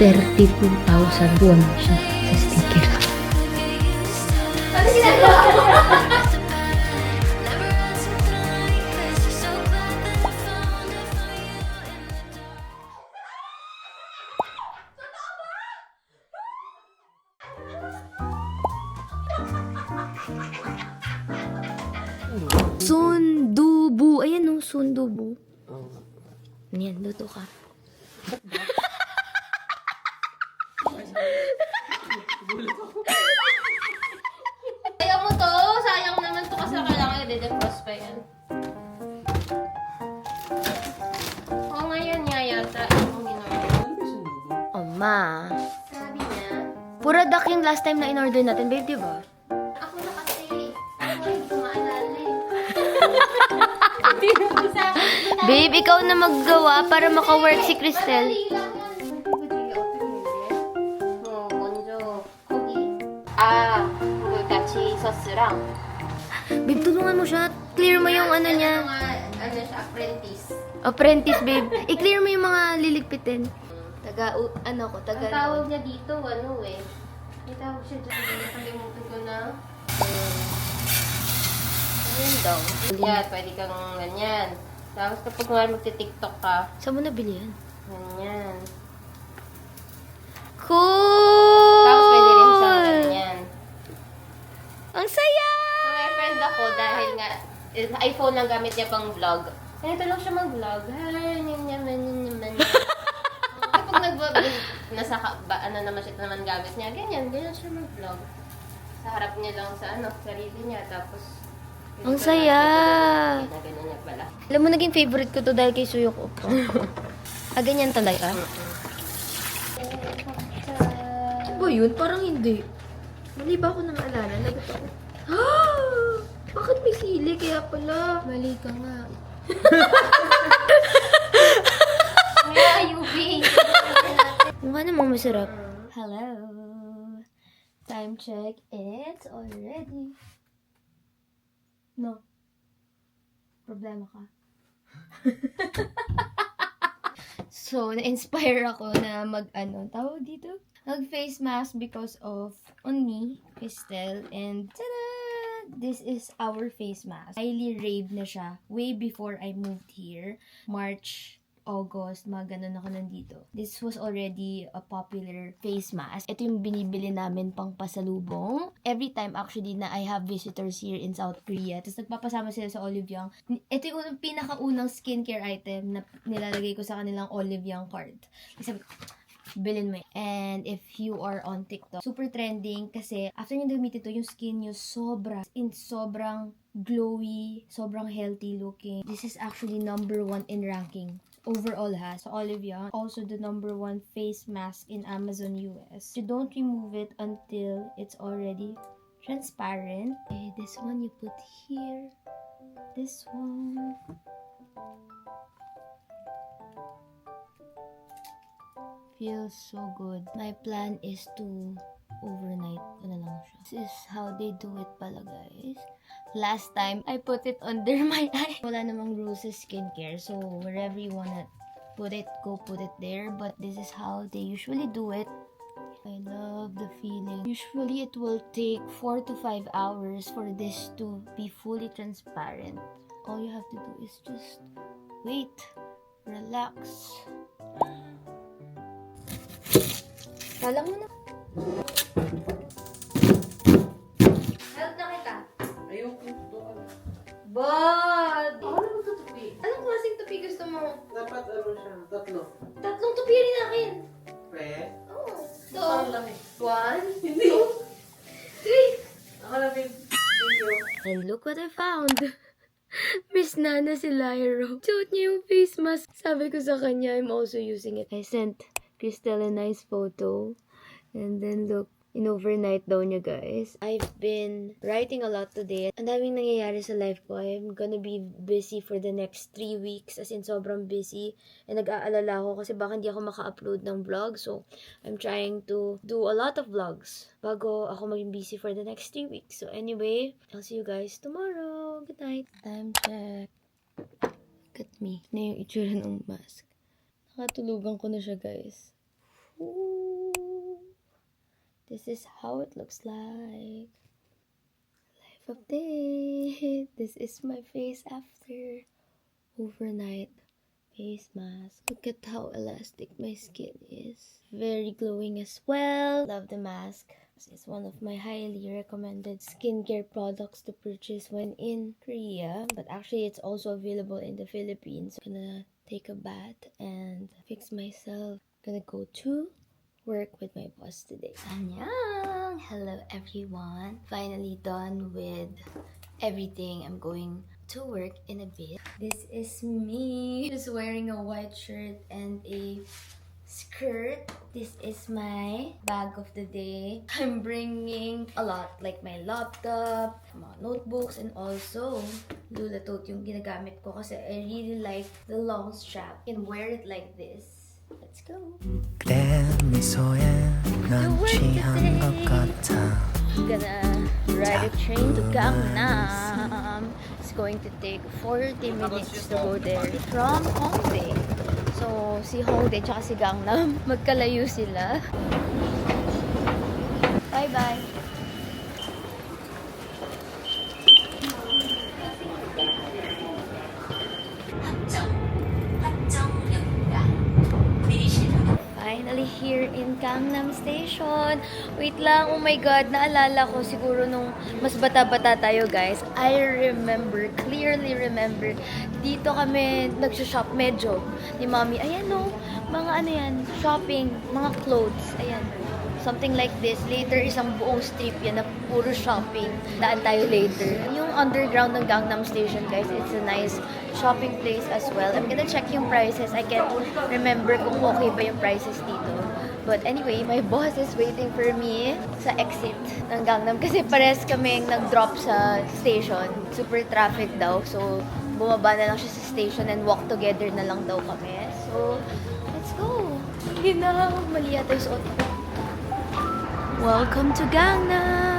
32,000 won siya sa sticker. Ano ginagawa mo? Sundubu. Ayan o, sundubu. Yan, luto ka. Ayaw mo to. Sayang naman to kasi kailangan i-defrost pa yan. Oo, ngayon nga yata. Ang ginawa. Oma. Sabi niya, Pura duck yung last time na in-order natin, babe, di ba? ako na kasi. Ako hindi ko maalala eh. Hindi ko sa akin. Babe, ikaw na maggawa para maka-work si Cristel. Madali lang yan. 먼저 고기. 아, 그 같이 소스랑. Babe, tulungan mo siya. Clear mo yung ano niya. Ano siya, apprentice. Apprentice, babe. I-clear mo yung mga liligpitin. Ang tawag niya dito, ano eh. May tawag siya dyan. Nakalimutan ko na. Ayun daw. Yan, pwede kang ganyan. Tapos kapag nga magti-tiktok ka, Saan mo nabili yan? ganyan. Cool! Tapos pwede rin siyang ganyan. Ang saya! So, may friend ako dahil nga, iPhone lang gamit niya pang vlog. Ganito lang siya mag-vlog. Kapag nag-vlog, ano naman siya naman gamit niya, ganyan siya mag-vlog. Sa harap niya lang sa sarili niya, tapos Ang saya! ganyan niya pala. Alam mo, naging favorite ko to dahil kay Suyok Oppo. Ganyan talaga? Ba yun? Parang hindi. Mali ba ako nang alala? Lagot ako. Bakit may sili? Kaya pala. Mali ka nga. Kaya ayubi. Mukha namang masarap. Hello. Time check. It's already. No. Problema ka. So, na-inspire ako na tawag dito? Mag-face mask because of me, Cristel, and tada! This is our face mask. Highly rave na siya way before I moved here. March, August, mga ganun ako nandito. This was already a popular face mask. Ito yung binibili namin pang pasalubong. Every time actually na I have visitors here in South Korea. Tapos nagpapasama sila sa Olive Young. Ito yung pinakaunang skincare item na nilalagay ko sa kanilang Olive Young cart. Kasi sabi ko, bilhin mo. And if you are on TikTok, super trending kasi after nyo gamitin ito, yung skin nyo sobrang glowy, sobrang healthy looking. This is actually #1 in ranking. Overall so Olive Young, also the #1 face mask in Amazon US. You don't remove it until it's already transparent. Okay, this one you put here. This one. Feels so good. My plan is to overnight ko na lang siya. This is how they do it pala, guys. Last time, I put it under my eye. Wala namang Ruse's skincare. So, wherever you wanna put it, go put it there. But this is how they usually do it. I love the feeling. Usually, it will take 4 to 5 hours for this to be fully transparent. All you have to do is just wait. Relax. Kala mo na. Help na kita. Ayoko ito. Bad! Ako na magtutupi. Anong klaseng tupi gusto mo? Dapat ano siya, 3. 3 tupi rin akin. Pre? Oo. So, Parang lang eh. 1, Hindi. 3. Ako na, babe. Thank you. And look what I found. Miss Nana si Lyro. Suot niya yung face mask. Sabi ko sa kanya, I'm also using it. I sent Cristel a nice photo. And then look, in overnight daw niya, guys. I've been writing a lot today. Ang daming nangyayari sa life ko. I'm gonna be busy for the next 3 weeks. As in, sobrang busy. And nag-aalala ako kasi baka hindi ako maka-upload ng vlog. So, I'm trying to do a lot of vlogs bago ako maging busy for the next 3 weeks. So, anyway, I'll see you guys tomorrow. Good night. Time check. Look at me. Na yung itsura ng mask. Nakatulugan ko na siya, guys. Ooh. This is how it looks like. Life update. This is my face after overnight face mask. Look at how elastic my skin is. Very glowing as well. Love the mask. It's one of my highly recommended skincare products to purchase when in Korea. But actually, it's also available in the Philippines. I'm gonna take a bath and fix myself. Gonna go to work with my boss today. Annyeong! Hello everyone. Finally done with everything. I'm going to work in a bit. This is me. Just wearing a white shirt and a skirt. This is my bag of the day. I'm bringing a lot, like my laptop, mga notebooks, and also Lula tote yung ginagamit ko kasi I really like the long strap. You can wear it like this. Let's go. 그대 미소에 난 취한 것 같아. I'm gonna ride a train to Gangnam. It's going to take 40 minutes to go there from Hongdae. So, si Hongdae tsaka si Gangnam, magkalayo sila. Bye-bye! Finally here in Gangnam Station. Wait lang, oh my god, naalala ko siguro nung mas bata-bata tayo guys. I remember, clearly remember, dito kami nag-shop medyo ni mommy. Ayan no, mga ano yan, shopping, mga clothes, ayan. Something like this. Later, isang buong strip yan na puro shopping. Daan tayo later. Yung underground ng Gangnam Station, guys, it's a nice shopping place as well. I'm gonna check yung prices. I can't remember kung okay ba yung prices dito. But anyway, my boss is waiting for me sa exit ng Gangnam kasi pares kaming nag-drop sa station. Super traffic daw. So, bumaba na lang siya sa station and walk together na lang daw kami. So, let's go! Hindi na. Mali yata yung suot ko. Welcome to Gangnam!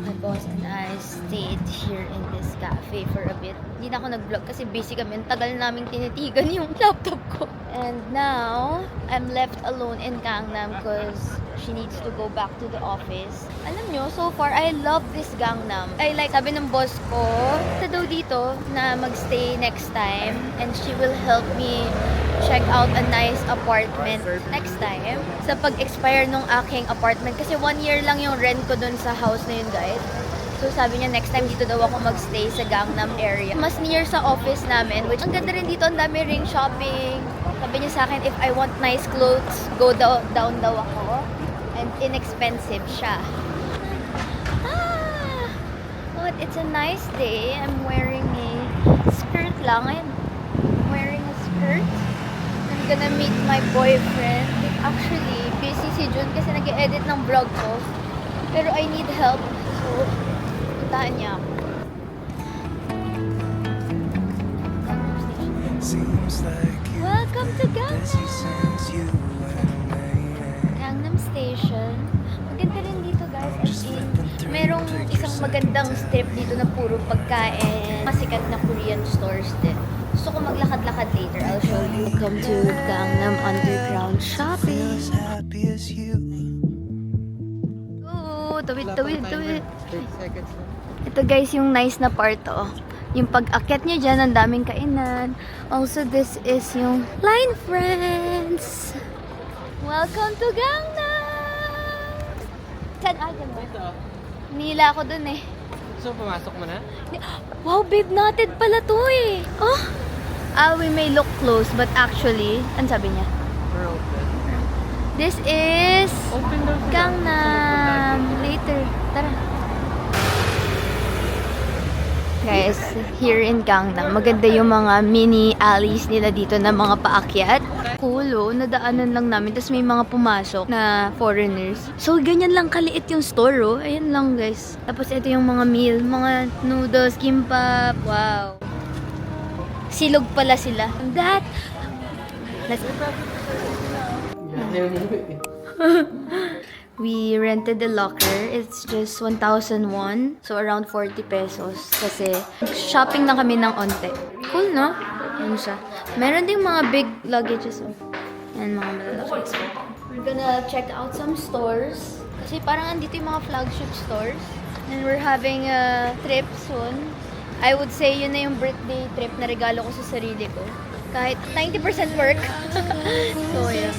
My boss and I stayed here in this cafe for a bit. Hindi na ako nag-vlog kasi busy kami. Ang tagal naming tinitigan yung laptop ko. And now, I'm left alone in Gangnam because she needs to go back to the office. Alam nyo, so far, I love this Gangnam. I like, sabi ng boss ko, ito daw dito na magstay next time and she will help me check out a nice apartment next time. Sa pag-expire nung aking apartment, kasi 1 year lang yung rent ko dun sa house na yun, guys. So sabi niya next time dito daw ako magstay sa Gangnam area. Mas near sa office namin, which ang ganda rin dito, ang dami ring shopping. Sabi niya sa akin, if I want nice clothes, go down daw ako. And inexpensive siya. But it's a nice day. I'm wearing a skirt lang. I'm wearing a skirt. I'm gonna meet my boyfriend. Actually, busy si Jun kasi nag-edit ng vlog ko. Pero I need help. So, puntahan niya ako. Seems like you Welcome to busy Gangnam! since you went away. Gangnam Station. Maganda rin dito guys. As in, merong isang magandang strip dito na puro pagkain. Masikat na Korean stores din. Gusto ko maglakad-lakad later. I'll show you. Welcome to Gangnam Underground Shopping. As happy as you. Oh, tawid. 30 seconds lang. Ito guys, yung nice na part oh. Yung pag-akyat nyo dyan, ang daming kainan. Also, this is yung Line Friends. Welcome to Gangnam! Saan agad mo? Ito. Nila ako dun eh. So, pumasok mo na? Wow, babe, natin pala to eh. Oh! We may look close, but actually, ano sabi niya? We're open. This is Open daw sila. Gangnam. Later. Tara. Guys, here in Gangnam, maganda yung mga mini alleys nila dito na mga paakyat. Cool, oh. Nadaanan lang namin. Tapos may mga pumasok na foreigners. So, ganyan lang kaliit yung store, oh. Ayan lang, guys. Tapos ito yung mga meal. Mga noodles, kimbap. Wow. Silog pala sila. That. Let's We rented the locker. It's just 1,000 won. So, around 40 pesos. Kasi, shopping na kami ng onte. Cool, no? Yan siya. Meron ding mga big luggages. Oh. Yan, mga malalaki. We're gonna check out some stores. Kasi parang andito yung mga flagship stores. And we're having a trip soon. I would say yun na yung birthday trip na regalo ko sa sarili ko. Kahit 90% work. So, yeah.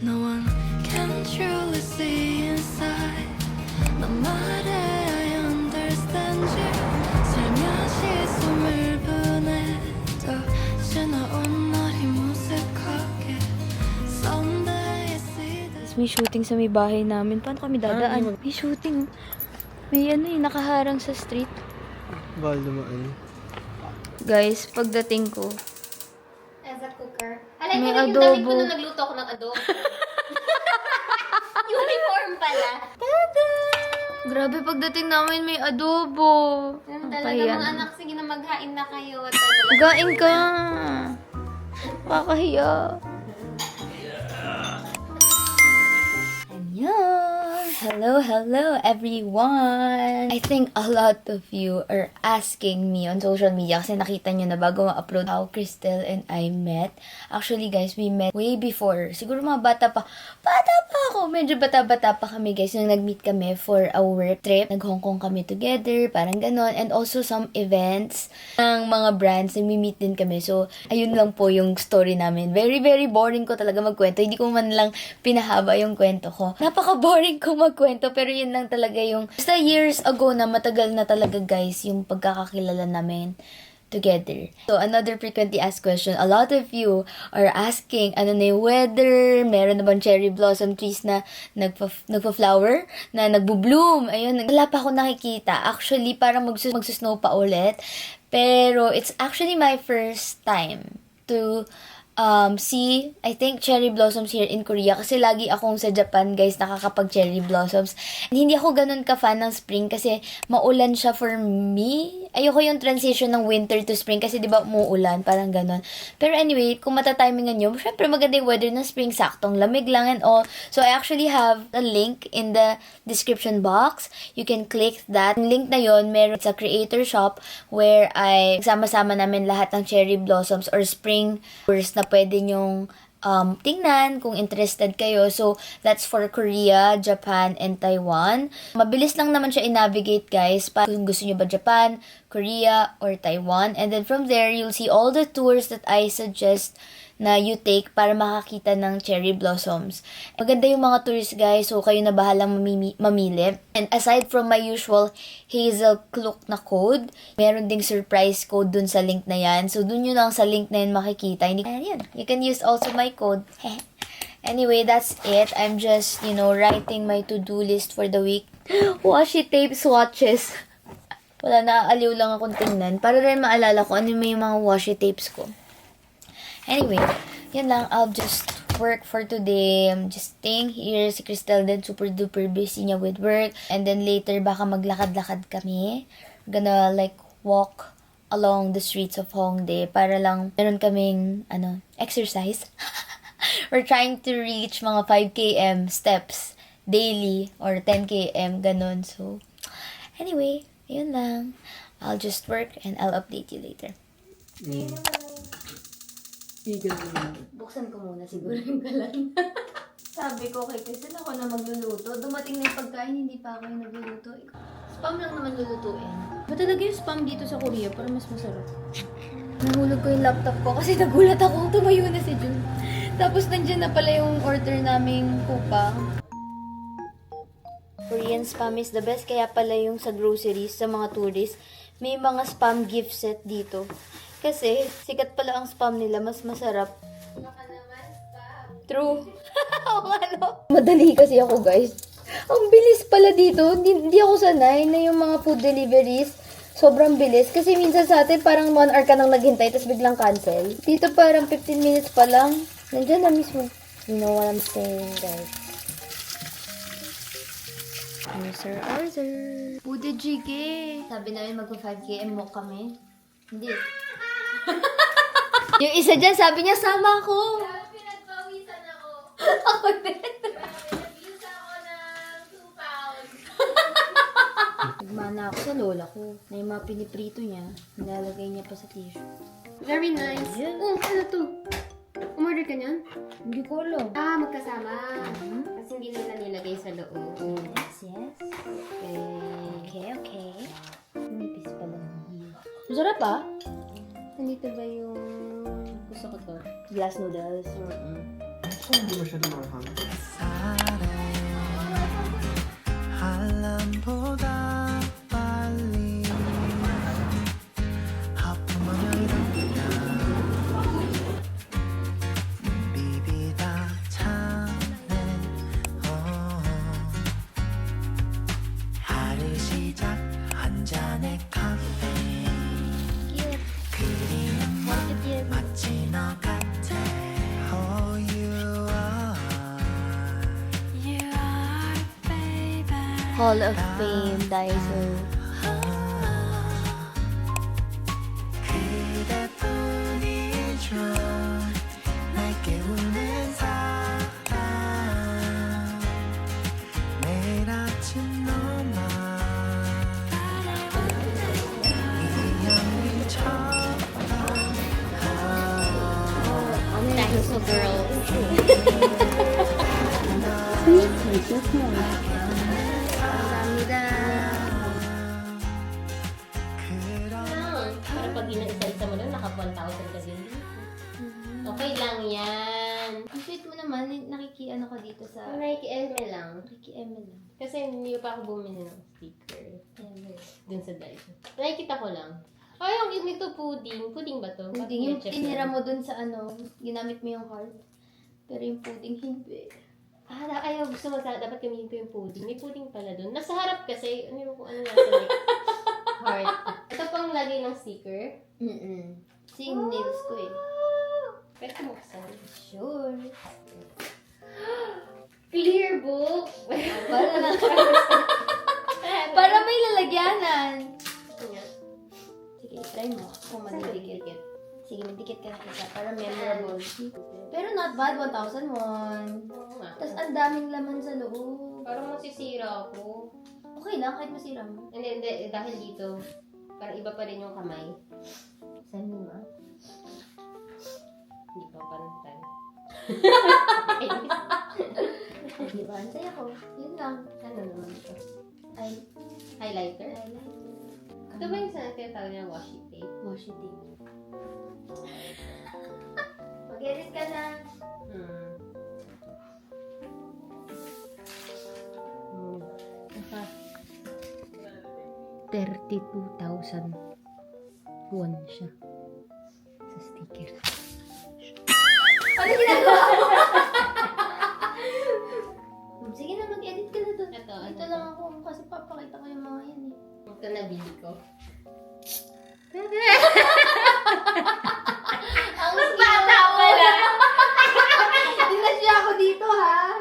No one can truly see inside. 너 말해 I understand you. 살며시 숨을 보내도 지나온 날이 무색하게. Someday I see the May shooting sa may bahay namin. Paano kami dadaan? May shooting. May nakaharang sa street. Bawal dumaan. Guys, pagdating ko, As a cooker. Alay May ko rin yung damit ko adobo. na nagluto ako ng adobo. Uniform pala. grabe pagdating namin may adobo. Yan Ang talaga pahiya. mga anak. Sige na maghain na kayo. Gain ka. Kakahiya. Annyeong! Hello everyone! I think a lot of you are asking me on social media kasi nakita nyo na bago ma-upload how Crystal and I met. Actually guys, we met way before. Siguro mga bata pa. Bata pa ako! Medyo bata-bata pa kami guys nung nag-meet kami for a work trip. Nag-Hong Kong kami together, parang ganon. And also some events ng mga brands, nag-meet din kami. So, ayun lang po yung story namin. Very, very boring ko talaga magkwento. Hindi ko man lang pinahaba yung kwento ko. Napaka-boring ko magkwento, pero yun lang talaga yung basta years ago na matagal na talaga guys yung pagkakakilala namin together. So, another frequently asked question. A lot of you are asking, ano na yung weather? Meron na bang cherry blossom trees na nagpa-flower? Na nagbo-bloom? Ayun, wala pa ako nakikita. Actually, parang magsusnow pa ulit. Pero, it's actually my first time to see, I think, cherry blossoms here in Korea. Kasi lagi akong sa Japan, guys, nakakapag cherry blossoms. And hindi ako ganun ka-fan ng spring kasi maulan siya for me. Ayoko yung transition ng winter to spring kasi di ba umuulan, parang ganun. Pero anyway, kung matatimingan nyo, syempre maganda yung weather ng spring, saktong lamig lang and all. So I actually have a link in the description box. You can click that. Yung link na yon, meron sa creator shop where I sama-sama namin lahat ng cherry blossoms or spring flowers na pwede nyong tingnan kung interested kayo. So, that's for Korea, Japan, and Taiwan. Mabilis lang naman siya i-navigate, guys. Kung gusto nyo ba Japan, Korea, or Taiwan. And then from there, you'll see all the tours that I suggest na you take para makakita ng cherry blossoms. Maganda yung mga tours, guys. So, kayo na bahalang mamili. And aside from my usual Hazel Klook na code, meron ding surprise code dun sa link na yan. So, dun yun lang sa link na yun makikita. Ayan. You can use also my code. Anyway, that's it. I'm just, writing my to-do list for the week. Washi tape swatches. Wala, naaaliw lang akong tingnan. Para rin maalala ko ano may mga washi tapes ko. Anyway, yun lang. I'll just work for today. I'm just staying here. Si Crystal din super duper busy niya with work. And then later, baka maglakad-lakad kami. We're gonna walk along the streets of Hongdae para lang meron kaming exercise. We're trying to reach mga 5 km steps daily or 10 km, ganun. So, anyway, yun lang. I'll just work and I'll update you later. Buksan ko muna siguro yung kalan. Sabi ko kay Crystal, ako na magluluto. Dumating na yung pagkain, hindi pa ako yung nagluluto. Spam lang naman lulutuin. Ba talaga yung spam dito sa Korea para mas masarap? Nahulog ko yung laptop ko kasi nagulat ako. Tumayo na si Jun. Tapos nandiyan na pala yung order naming kupang. Korean spam is the best. Kaya pala yung sa groceries, sa mga tourists, may mga spam gift set dito. Kasi sikat pala ang spam nila, mas masarap. Baka naman, spam. True. Ano? Madali kasi ako, guys. Ang bilis pala dito. Hindi ako sanay na yung mga food deliveries. Sobrang bilis. Kasi minsan sa atin, parang 1 hour ka nang naghintay, tapos biglang cancel. Dito parang 15 minutes pa lang. Nandiyan na mismo. You know what I'm saying, guys. Sir Arthur. Pude Jige. Sabi namin mag-5 km walk kami. Hindi. Yung isa dyan, sabi niya, sama ako. Pinagpawisan ako. Ako din. Nag-use ako ng 2 pounds. Nagmana ako sa lola ko. Na yung mga piniprito niya, nilalagay niya pa sa tissue. Very nice. Yeah. Oh, ano to? Umorder ka niyan? Hindi ko alam. Ah, magkasama. Kasi hindi nila nilagay sa loob. Yes. Okay. Okay. Nipis pala. Masarap ah. Nandito ba yung gusto ko to? Glass noodles. Hindi masyado mahal. 알람보다 빨리 하품하며 일어나 비비다 차네 하루 시작 한 잔의 카페 그리는 마치 너 같아 Oh you are You are, baby. Hall of Fame, Daiso. 그대뿐이죠 날 깨우는 사람 매일 아침 너만 이현미처럼 Dinosaur girl. Para pag isa-isa mo lang, naka 1,000 ka din. Okay lang yan. Ang sweet mo naman, nakikiano ka dito sa... Nike-ML lang. Nakiki-ML lang. Kasi hindi pa ako bumili ng sticker. Dun sa Daiso. Nakikita ko lang. Ay, ang cute nito, pudding. Pudding ba to? Pudding, yung tinira mo dun sa ano, ginamit mo yung heart. Pero yung pudding, hindi. Ah, ayaw, gusto mo dapat gamitin ko yung pudding. May pudding pala dun. Nasa harap kasi, ano yung kung ano nasa like, heart. Ito pang lagay ng sticker. Kasi yung nails ko eh. Pwede ko buksan. Sure. Clear book! Para na. Para may lalagyanan. Sige, try mo. Kung madidikit. Sige, magdikit ka na isa para memorable. Pero not bad, 1,000 won. Oo nga. Tapos ang daming laman sa loob. Parang masisira ako. Okay lang, kahit masira mo. Hindi, dahil dito, parang iba pa rin yung kamay. Send mo nga. Hindi pa pantay. Di ba? Ang saya ko. Yun lang. Ano naman ito? Ay, Highlighter? highlight. Ito ba yung sa tinatawag niya washi tape? Washi tape. Mag-edit ka na. Naka 32,000 won siya sa sticker. Ano ginagawa mo? Sige na, mag-edit ka na doon. Ito lang ako kasi papakita ko yung mga yan eh. Ito nabili ko. Ang bata pala! Inasya ako dito ha!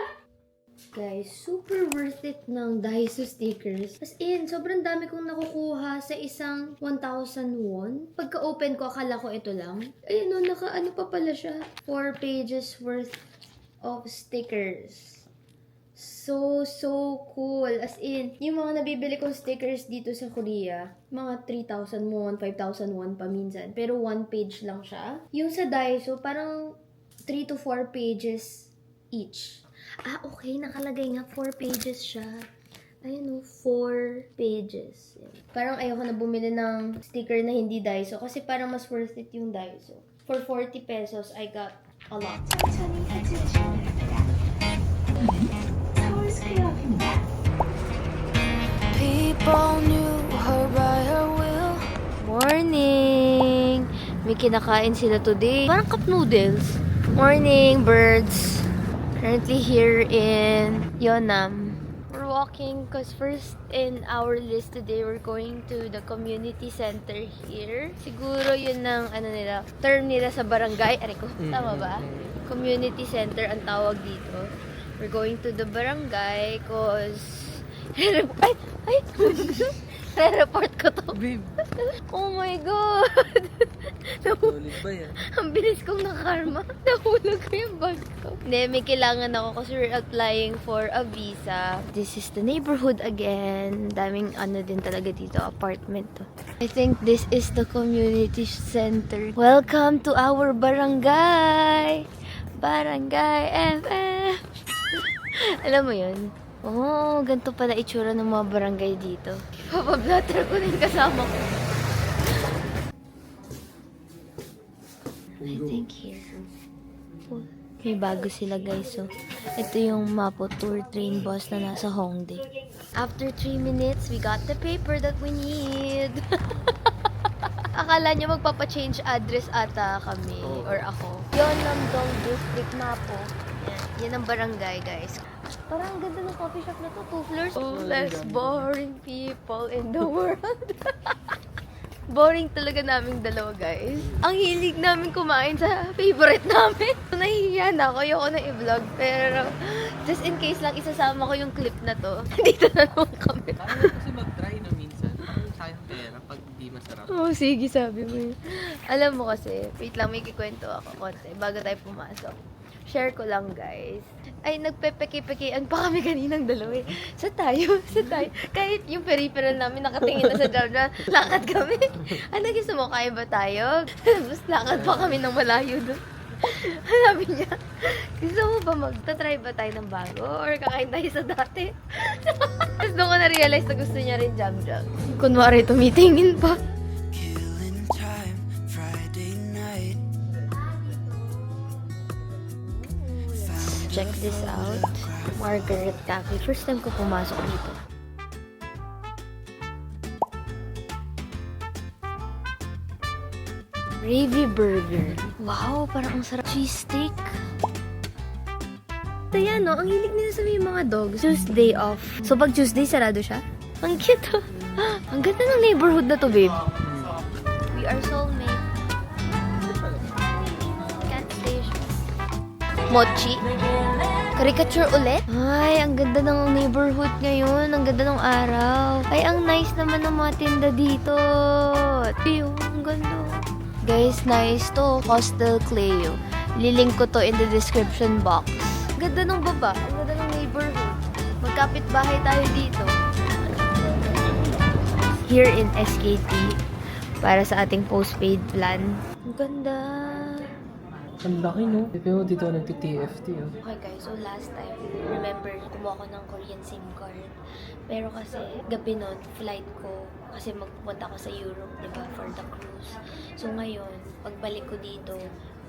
Guys, super worth it ng Daiso stickers. As in, sobrang dami kong nakukuha sa isang 1,000 won. Pagka-open ko, akala ko ito lang. Ayun o, naka-ano pa pala siya. 4 pages worth of stickers. So cool. As in, yung mga nabibili kong stickers dito sa Korea, mga 3,000 won, 5,000 won pa minsan. Pero 1 page lang siya. Yung sa Daiso, parang 3 to 4 pages each. Ah, okay. Nakalagay nga 4 pages siya. Ayun o, 4 pages. Yan. Parang ayoko na bumili ng sticker na hindi Daiso kasi parang mas worth it yung Daiso. For 40 pesos, I got a lot. People knew her by her will. Morning! May kinakain sila today. Parang cup noodles. Morning, birds. Currently here in Yeonam. We're walking because first in our list today, we're going to the community center here. Siguro yun ang term nila sa barangay. Aray ko, tama ba? Community center ang tawag dito. We're going to the barangay because re-report ko to. Babe, Oh my God! ulit ba yan? Ang bilis kong nakarma. Nahulog ko yung bag ko. Hindi, may kailangan ako kasi we're applying for a visa. This is the neighborhood again. Daming din talaga dito, apartment to. I think this is the community center. Welcome to our barangay! Barangay FM! Alam mo yun? Oh, ganito pala itsura ng mga barangay dito. Papablatter ko na yung kasama ko. I think here. Oh, may bago sila guys. So, ito yung Mapo Tour train bus na nasa Hongdae. After 3 minutes, we got the paper that we need. Akala nyo magpapa-change address ata kami or ako. Yeonam-dong District Mapo. Yan ang barangay guys. Parang ang ganda ng coffee shop na to. 2 floors. Oh, less boring people in the world. Boring talaga naming dalawa, guys. Ang hilig namin kumain sa favorite namin. Nahihiya na ako. Ayoko na i-vlog. Pero, just in case lang, isasama ko yung clip na to. Dito na naman kami. Kaya kasi mag-try na minsan. Parang sayang pera pag di masarap. Oh, sige, sabi mo yun. Alam mo kasi, wait lang, may kikwento ako konti bago tayo pumasok. Share ko lang, guys. Ay, nagpepeke-pekean pa kami kaninang dalawa eh. Sa tayo. Kahit yung peripheral namin nakatingin na sa jam, lakad kami. Ano gusto mo, kaya ba tayo? Tapos lakad pa kami ng malayo doon. Sabi niya, gusto mo ba magta-try ba tayo ng bago? Or kakain tayo sa dati? Tapos doon ko na-realize na gusto niya rin jam-jam. Kunwari, tumitingin pa. Killing time, Friday night. Check this out. Margaret Cafe. First time ko pumasok dito. Gravy Burger. Wow, parang ang sarap. Cheese steak. Ito yan, no? Ang hilig nila sa mga dogs. Tuesday off. So, pag Tuesday, sarado siya? Ang cute, oh. Ang ganda ng neighborhood na to, babe. We are soulmates. Cat station. Mochi. Caricature ulit? Ay, ang ganda ng neighborhood ngayon. Ang ganda ng araw. Ay, ang nice naman ng mga tinda dito. Ayun, ang ganda. Guys, nice to. Hostel Cleo. Lilink ko to in the description box. Ang ganda ng baba. Ang ganda ng neighborhood. Magkapit bahay tayo dito. Here in SKT. Para sa ating postpaid plan. Ang ganda. Ang laki, no? Pero dito nagti-TFT, oh. Okay guys, so last time, remember, kumuha ko ng Korean SIM card. Pero kasi, gabi nun, flight ko, kasi magpupunta ako sa Europe, diba, for the cruise. So ngayon, pagbalik ko dito,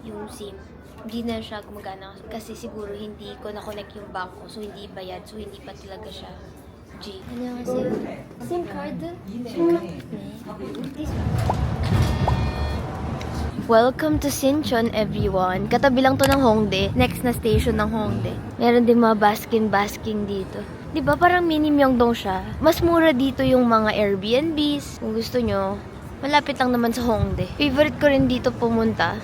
yung SIM, hindi na siya gumagana kasi siguro hindi ko na-connect yung bank ko, so hindi bayad, so hindi pa talaga siya G. Ano kasi? SIM card? SIM card? This Welcome to Sinchon, everyone. Katabi lang to ng Hongdae. Next na station ng Hongdae. Meron din mga basking dito. Diba parang mini Myeongdong siya? Mas mura dito yung mga Airbnbs. Kung gusto nyo, malapit lang naman sa Hongdae. Favorite ko rin dito pumunta.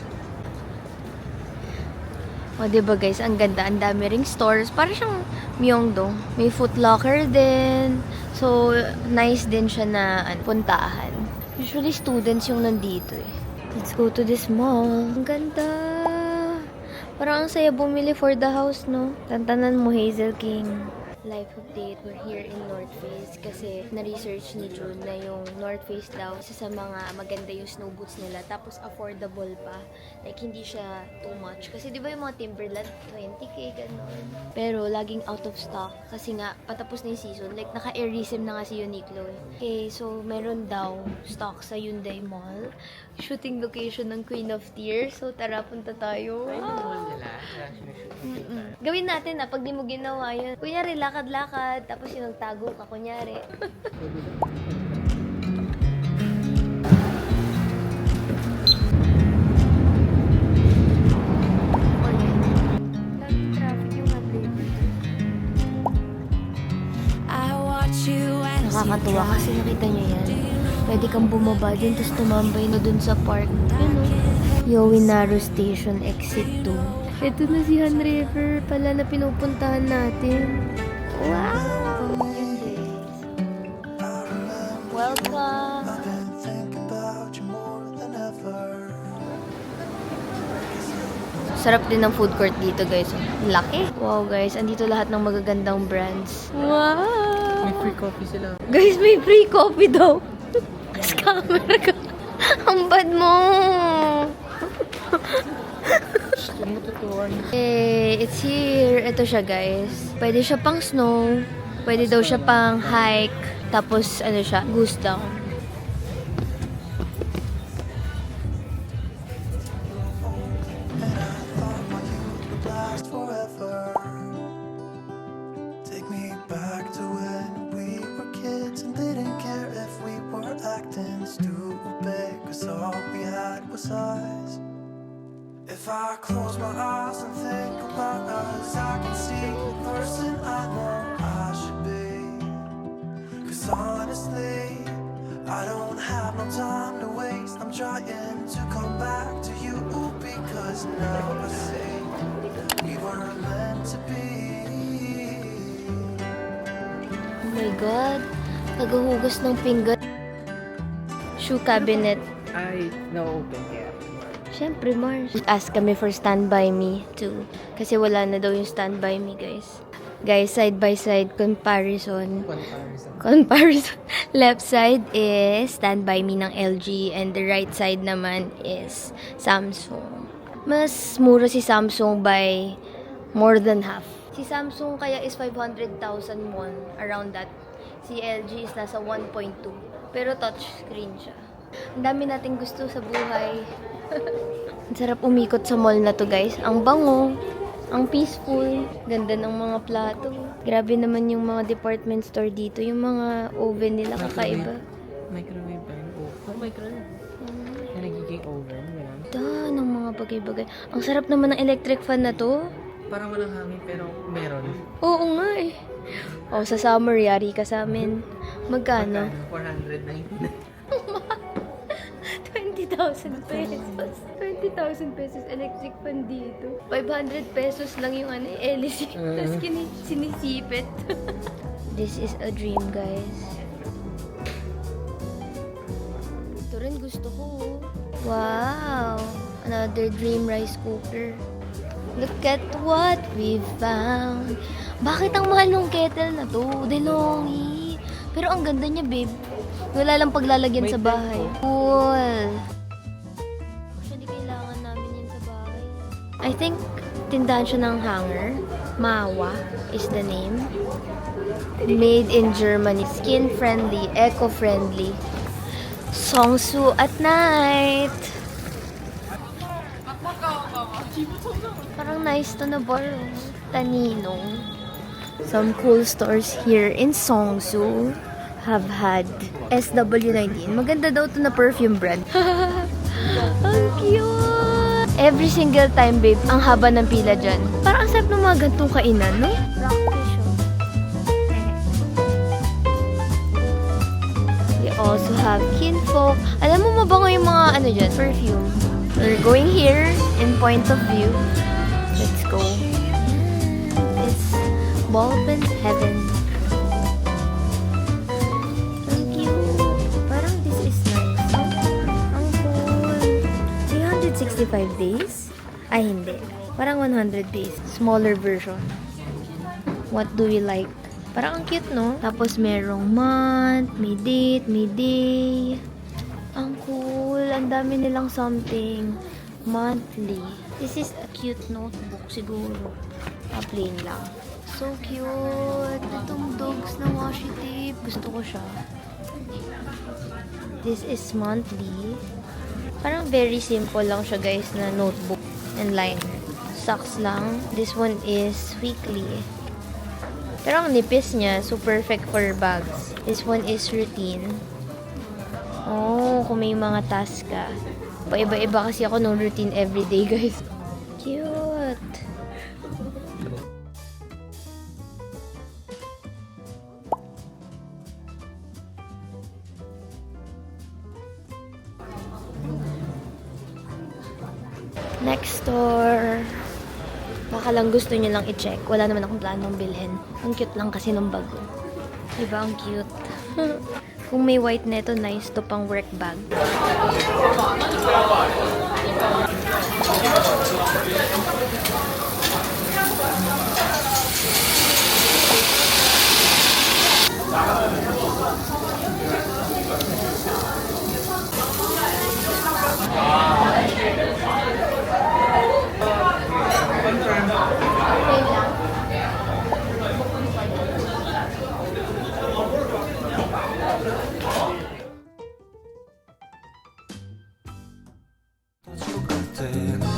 O diba guys, ang ganda. Ang dami ring stores. Parang siyang Myeongdong. May Foot Locker din. So, nice din siya na puntahan. Usually students yung nandito eh. Let's go to this mall. Ang ganda. Parang ang saya bumili for the house, no? Tantanan mo, Hazel King. Life update, we're here in North Face kasi na-research ni June na yung North Face daw, isa sa mga maganda yung snow boots nila, tapos affordable pa. Like, hindi siya too much. Kasi di ba yung mga Timberland, 20k, gano'n. Pero, laging out of stock kasi nga, patapos na yung season. Like, naka-airism na nga si Uniqlo eh. Okay, so, meron daw stock sa Hyundai Mall. Shooting location ng Queen of Tears. So, tara, punta tayo. Gawin natin na pag di mo ginawa yun. Kunyari, lakad-lakad, tapos yung nagtago ka, kunyari. Laging traffic yung got you as you Nakakatuwa kasi nakita niyo yan. Pwede kang bumaba din tapos tumambay na dun sa park. Yun o. Yowinaro Station Exit 2. Ito na si Han River pala na pinupuntahan natin. Wow! Yun guys. Welcome! I've been thinking about you more than ever. Sarap din ng food court dito guys. Laki. Wow guys, andito lahat ng magagandang brands. Wow! May free coffee sila. Guys, may free coffee daw. Scammer ka. Ang bad mo. Yung matutuwan. It's here. Ito siya guys. Pwede siya pang snow. Pwede daw siya pang hike. Tapos ano siya, goose down. Last forever. Take me back to when we were kids and didn't care if we were acting stupid, 'cause all we had was us. If I close my eyes and think about us, I can see the person I know I should be. 'Cause honestly, I don't have no time to waste. I'm trying to come back to you because now I see we were meant to be. Oh my God. Naghuhugas ng pinggan. Shoe cabinet. Ay, na-open kaya. Siyempre, Mars. Ask kami for Stand By Me, too. Kasi wala na daw yung Stand By Me, guys. Guys, side-by-side comparison. Comparison. Left side is Stand By Me ng LG and the right side naman is Samsung. Mas mura si Samsung by more than half. Si Samsung kaya is 500,000 won, around that. Si LG is nasa 1.2. Pero touchscreen siya. Ang dami nating gusto sa buhay. Ang sarap umikot sa mall na to guys. Ang bango. Ang peaceful. Ganda ng mga plato. Grabe naman yung mga department store dito. Yung mga oven nila kakaiba. Microwave ba yung oven? Oh, microwave. Na nagiging oven, gano'n. Da, ng mga bagay-bagay. Ang sarap naman ng electric fan na to. Parang walang hangin pero meron. Oo nga eh. Oh, sa summer, yari ka sa amin. Magkano? 499. 20,000 pesos. 20,000 pesos electric fan dito. 500 pesos lang yung ano, LC. Tapos sinisipit. This is a dream, guys. Ito rin gusto ko. Wow! Another dream rice cooker. Look at what we found. Bakit ang mahal ng kettle na to? DeLonghi. Pero ang ganda niya, babe. Wala lang paglalagyan sa bahay. Cool. Actually, kailangan namin yun sa bahay. I think, tindahan siya ng hanger. Mawa is the name. Made in Germany. Skin-friendly, eco-friendly. Songsu at night. Parang nice to na bar. Taninong. Some cool stores here in Songsu have had SW19. Maganda daw to na perfume brand. Ang cute! Every single time, babe, ang haba ng pila dyan. Parang ang sarap ng mga gantong kainan, no? They also have Kinfolk. Alam mo, mabango yung mga ano dyan, perfume. We're going here in point of view. Let's go. It's Ballpen Heaven. Thank you. Parang this is nice. Ang cool. 365 days? Ay, hindi. Parang 100 days. Smaller version. What do we like? Parang ang cute, no? Tapos merong month, may date, may day. Ang cool. Ang dami nilang something. Monthly. This is a cute notebook siguro. Plain lang. So cute. Itong dogs na washi tape. Gusto ko siya. This is monthly. Parang very simple lang siya guys na notebook and liner. Socks lang. This one is weekly. Pero ang nipis niya, so perfect for bags. This one is routine. Oh, kung may mga task ka. Paiba-iba kasi ako ng routine everyday, guys. Cute! Next store. Baka lang gusto niyo lang i-check. Wala naman akong planong bilhin. Ang cute lang kasi ng bag ko. Diba? Ang cute. Kung may white neto, nice to pang work bag. 것 같아